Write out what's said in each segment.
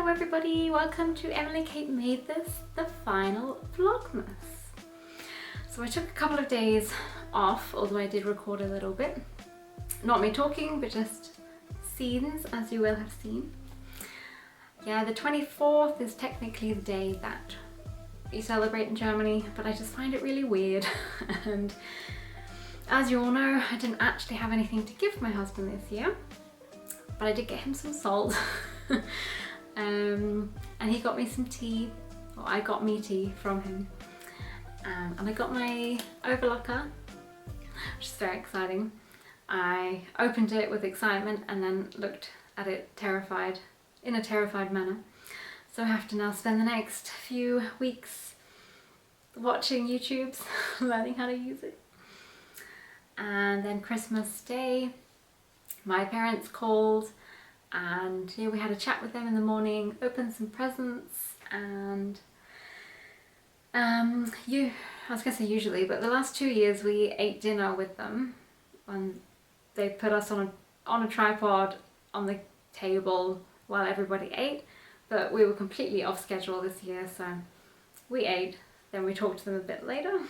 everybody, welcome to Emily Kate Made This, the final Vlogmas. So I took a couple of days off, although I did record a little bit. Not me talking, but just scenes, as you will have seen. Yeah, the 24th is technically the day that we celebrate in Germany, but I just find it really weird. And as you all know, I didn't actually have anything to give my husband this year, but I did get him some salt. And he got me some tea, or I got me tea from him. And I got my overlocker, which is very exciting. I opened it with excitement and then looked at it terrified, in a terrified manner. So I have to now spend the next few weeks watching YouTubes, learning how to use it. And then Christmas Day, my parents called and yeah, we had a chat with them in the morning, opened some presents, and I was gonna say usually, but the last 2 years we ate dinner with them when they put us on a tripod on the table while everybody ate, but we were completely off schedule this year, so we ate, then we talked to them a bit later.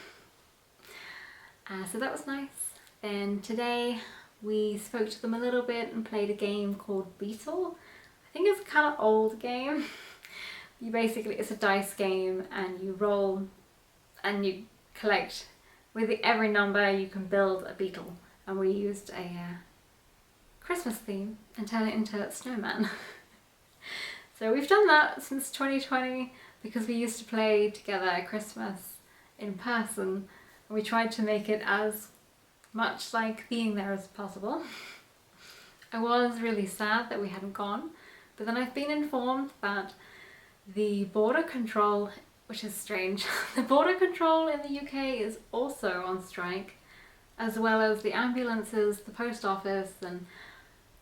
So that was nice. Then today we spoke to them a little bit and played a game called Beetle. I think it's a kind of old game. It's a dice game and you roll and you collect. With every number you can build a beetle, and we used a Christmas theme and turn it into a snowman. So we've done that since 2020 because we used to play together at Christmas in person, and we tried to make it as much like being there as possible. I was really sad that we hadn't gone, but then I've been informed that the border control, which is strange, the border control in the UK is also on strike, as well as the ambulances, the post office, and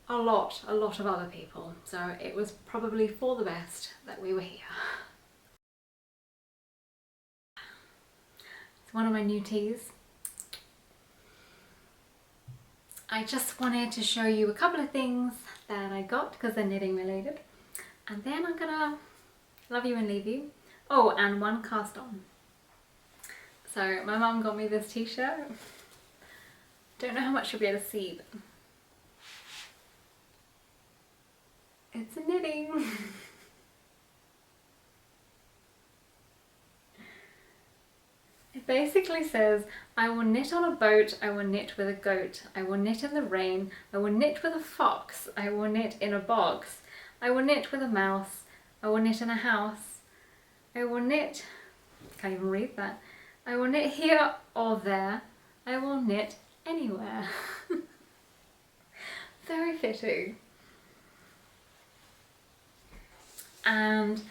a lot of other people. So it was probably for the best that we were here. It's one of my new teas. I just wanted to show you a couple of things that I got because they're knitting related, and then I'm gonna love you and leave you. Oh, and one cast on. So my mum got me this t-shirt. Don't know how much you'll be able to see, but it's a knitting. It basically says, I will knit on a boat, I will knit with a goat, I will knit in the rain, I will knit with a fox, I will knit in a box, I will knit with a mouse, I will knit in a house, I will knit, can't even read that, I will knit here or there, I will knit anywhere. Very fitting. And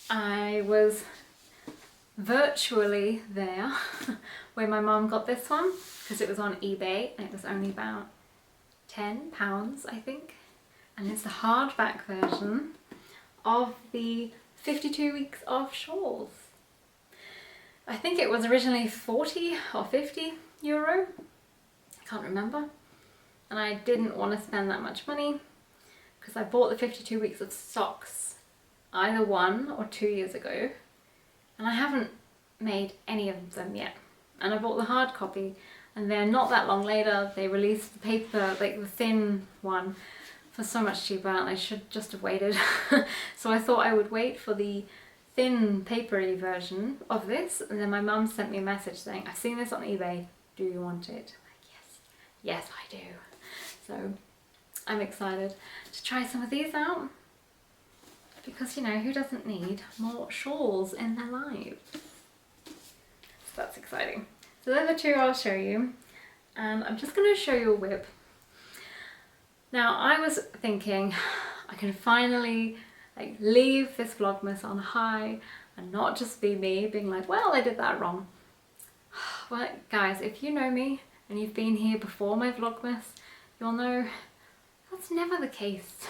I was virtually there when my mum got this one because it was on eBay and it was only about £10, I think, and it's the hardback version of the 52 weeks of shawls. I think it was originally 40 or 50 euro, I can't remember, and I didn't want to spend that much money because I bought the 52 weeks of socks either 1 or 2 years ago, and I haven't made any of them yet. And I bought the hard copy, and then not that long later they released the paper, like the thin one, for so much cheaper, and I should just have waited. So I thought I would wait for the thin papery version of this, and then my mum sent me a message saying, I've seen this on eBay, do you want it? I'm like, yes I do. So I'm excited to try some of these out, because you know, who doesn't need more shawls in their lives? So that's exciting. So those are two I'll show you, and I'm just going to show you a whip. Now I was thinking I can finally leave this Vlogmas on high and not just be me being like, well, I did that wrong. Well guys, if you know me and you've been here before my Vlogmas, you'll know that's never the case.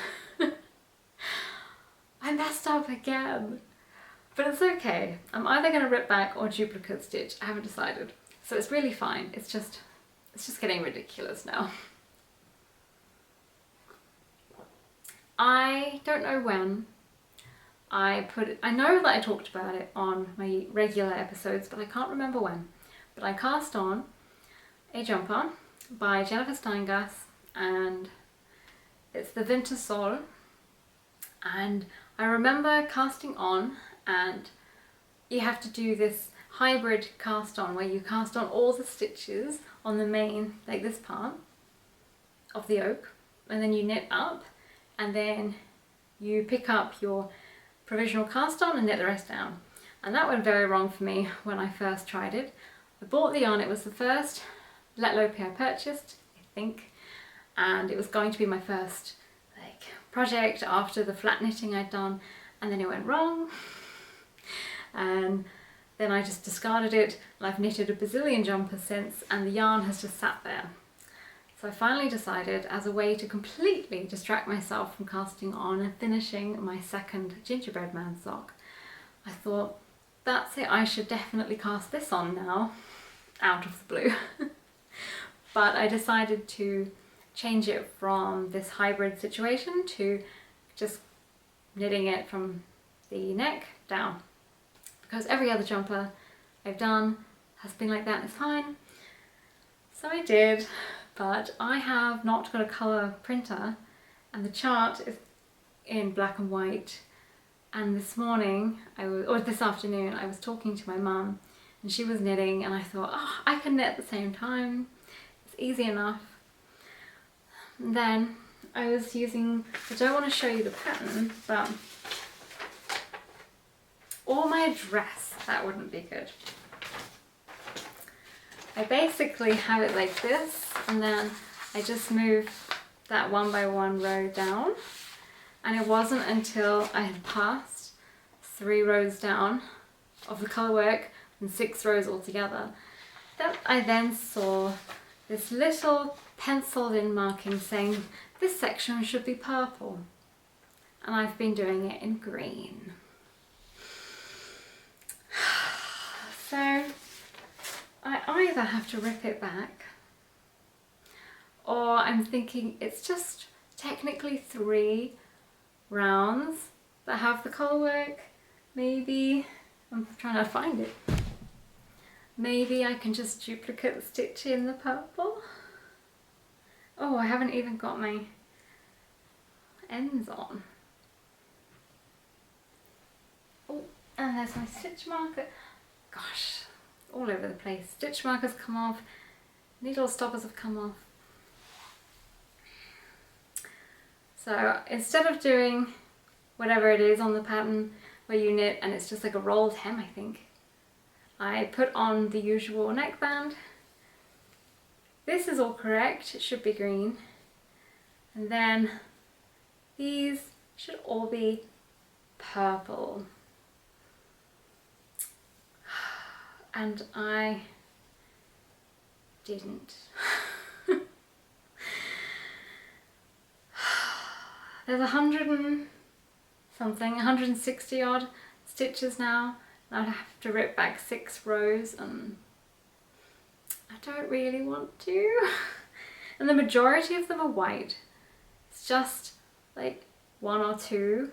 I messed up again, but it's okay. I'm either going to rip back or duplicate stitch. I haven't decided, so it's really fine. It's just getting ridiculous now. I don't know when, I know that I talked about it on my regular episodes, but I can't remember when. But I cast on a jumper by Jennifer Steingass, and it's the Winter Sol. And I remember casting on, and you have to do this hybrid cast on where you cast on all the stitches on the main, like this part of the yoke, and then you knit up, and then you pick up your provisional cast on and knit the rest down. And that went very wrong for me when I first tried it. I bought the yarn, it was the first let lope I purchased, I think, and it was going to be my first like project after the flat knitting I'd done, and then it went wrong, and then I just discarded it, and I've knitted a bazillion jumpers since, and the yarn has just sat there. So I finally decided, as a way to completely distract myself from casting on and finishing my second gingerbread man sock, I thought, that's it, I should definitely cast this on now, out of the blue. But I decided to change it from this hybrid situation to just knitting it from the neck down, because every other jumper I've done has been like that and it's fine. So I did, but I have not got a colour printer, and the chart is in black and white. And this morning, this afternoon, I was talking to my mum, and she was knitting, and I thought, oh, I can knit at the same time. It's easy enough. And then I was using, I don't want to show you the pattern, but, or my dress, that wouldn't be good. I basically have it like this, and then I just move that one by one row down, and it wasn't until I had passed 3 rows down of the colour work and 6 rows altogether that I then saw this little penciled in marking saying this section should be purple, and I've been doing it in green. So I either have to rip it back, or I'm thinking it's just technically 3 rounds that have the colour work. Maybe, I'm trying to find it, maybe I can just duplicate the stitch in the purple. Oh, I haven't even got my ends on. Oh, and there's my stitch marker. Gosh, all over the place. Stitch markers come off, needle stoppers have come off. So instead of doing whatever it is on the pattern where you knit and it's just like a rolled hem, I think, I put on the usual neckband. This is all correct, it should be green. And then these should all be purple. And I didn't. There's 100 and something, 160 odd stitches now, and I'd have to rip back 6 rows, and I don't really want to. And the majority of them are white. It's just like 1 or 2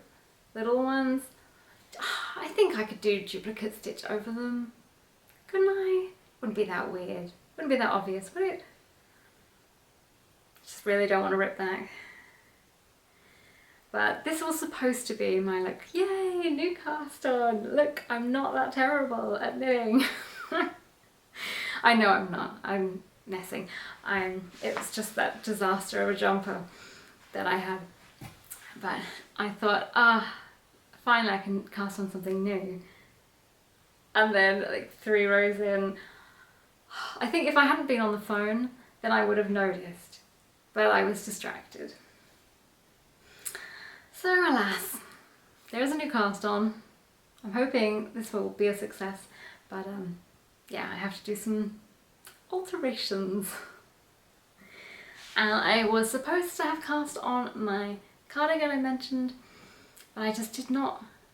little ones. I think I could do duplicate stitch over them. Couldn't I? Wouldn't be that weird. Wouldn't be that obvious, would it? Just really don't want to rip back. But this was supposed to be my like, yay, new cast on. Look, I'm not that terrible at knitting. I know I'm not. I'm messing. It was just that disaster of a jumper that I had. But I thought, finally I can cast on something new. And then like 3 rows in, I think if I hadn't been on the phone, then I would have noticed. But I was distracted. So alas, there is a new cast on. I'm hoping this will be a success, but yeah, I have to do some alterations. And I was supposed to have cast on my cardigan I mentioned, but I just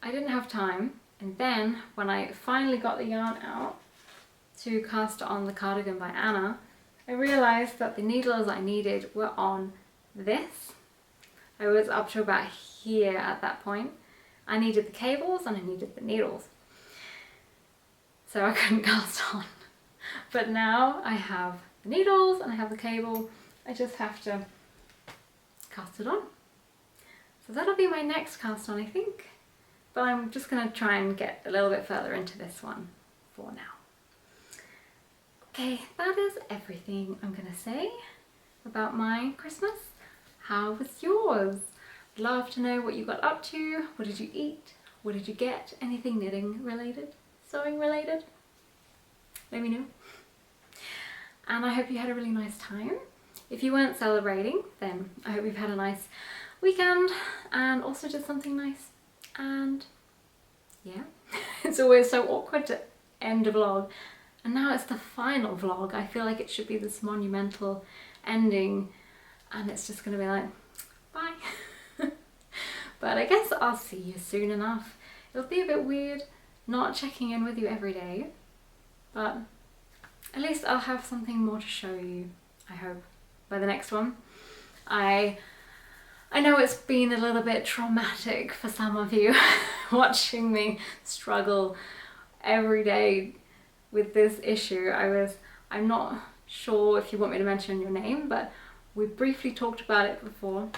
I didn't have time. And then when I finally got the yarn out to cast on the cardigan by Anna, I realised that the needles I needed were on this. I was up to about here at that point, I needed the cables and I needed the needles. So I couldn't cast on. But now I have the needles and I have the cable. I just have to cast it on. So that'll be my next cast on, I think. But I'm just going to try and get a little bit further into this one for now. Okay, that is everything I'm going to say about my Christmas. How was yours? I'd love to know what you got up to. What did you eat? What did you get? Anything knitting related? Sewing related? Let me know. And I hope you had a really nice time. If you weren't celebrating, then I hope you've had a nice weekend and also did something nice. And yeah, it's always so awkward to end a vlog. And now it's the final vlog. I feel like it should be this monumental ending and it's just gonna be like, bye. But I guess I'll see you soon enough. It'll be a bit weird not checking in with you every day, but at least I'll have something more to show you, I hope, by the next one. I know it's been a little bit traumatic for some of you watching me struggle every day with this issue. I'm not sure if you want me to mention your name, but we briefly talked about it before,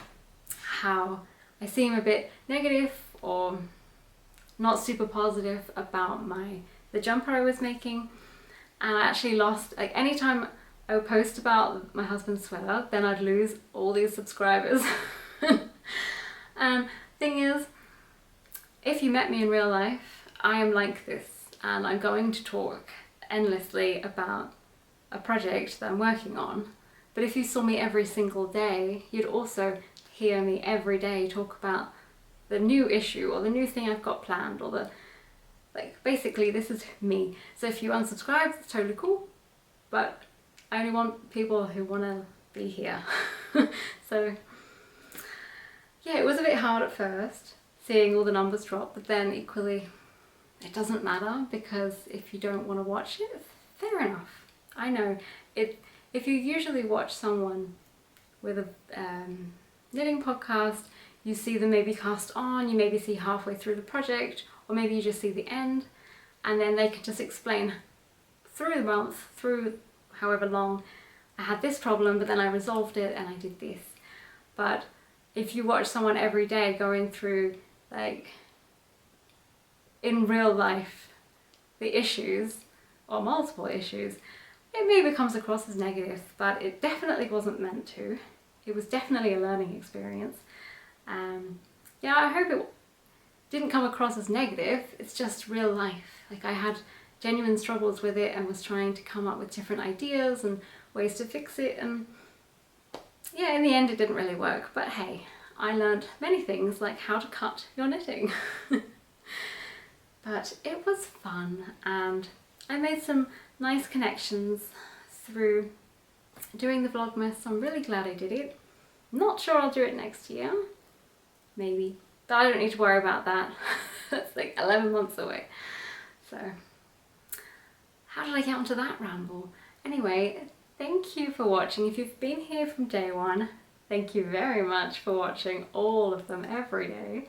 how I seem a bit negative or not super positive about the jumper I was making, and I actually lost, like, anytime I would post about my husband's sweater, then I'd lose all these subscribers. And thing is, if you met me in real life, I am like this, and I'm going to talk endlessly about a project that I'm working on. But if you saw me every single day, you'd also hear me every day talk about the new issue or the new thing I've got planned, or the, like, basically this is me. So if you unsubscribe, it's totally cool, but I only want people who want to be here. So yeah, it was a bit hard at first seeing all the numbers drop, but then equally it doesn't matter, because if you don't want to watch it, fair enough. I know it. If you usually watch someone with a knitting podcast, you see them maybe cast on, you maybe see halfway through the project, or maybe you just see the end, and then they can just explain through the month, through however long, I had this problem, but then I resolved it and I did this. But if you watch someone every day going through, like, in real life, the issues, or multiple issues, it maybe comes across as negative, but it definitely wasn't meant to. It was definitely a learning experience. Yeah, I hope it didn't come across as negative. It's just real life. Like, I had genuine struggles with it and was trying to come up with different ideas and ways to fix it, and yeah, in the end it didn't really work, but hey, I learned many things, like how to cut your knitting. But it was fun, and I made some nice connections through doing the Vlogmas. I'm really glad I did it. Not sure I'll do it next year, maybe, but I don't need to worry about that. That's like 11 months away. So how did I get onto that ramble? Anyway, thank you for watching. If you've been here from day one, thank you very much for watching all of them every day.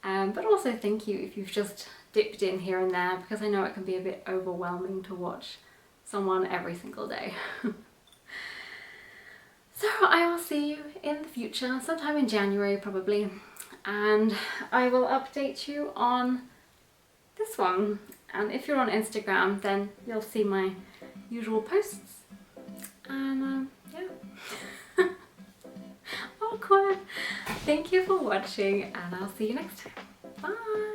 But also thank you if you've just dipped in here and there, because I know it can be a bit overwhelming to watch someone every single day. So I will see you in the future, sometime in January probably, and I will update you on this one. And if you're on Instagram, then you'll see my usual posts. And yeah. Awkward. Thank you for watching, and I'll see you next time. Bye.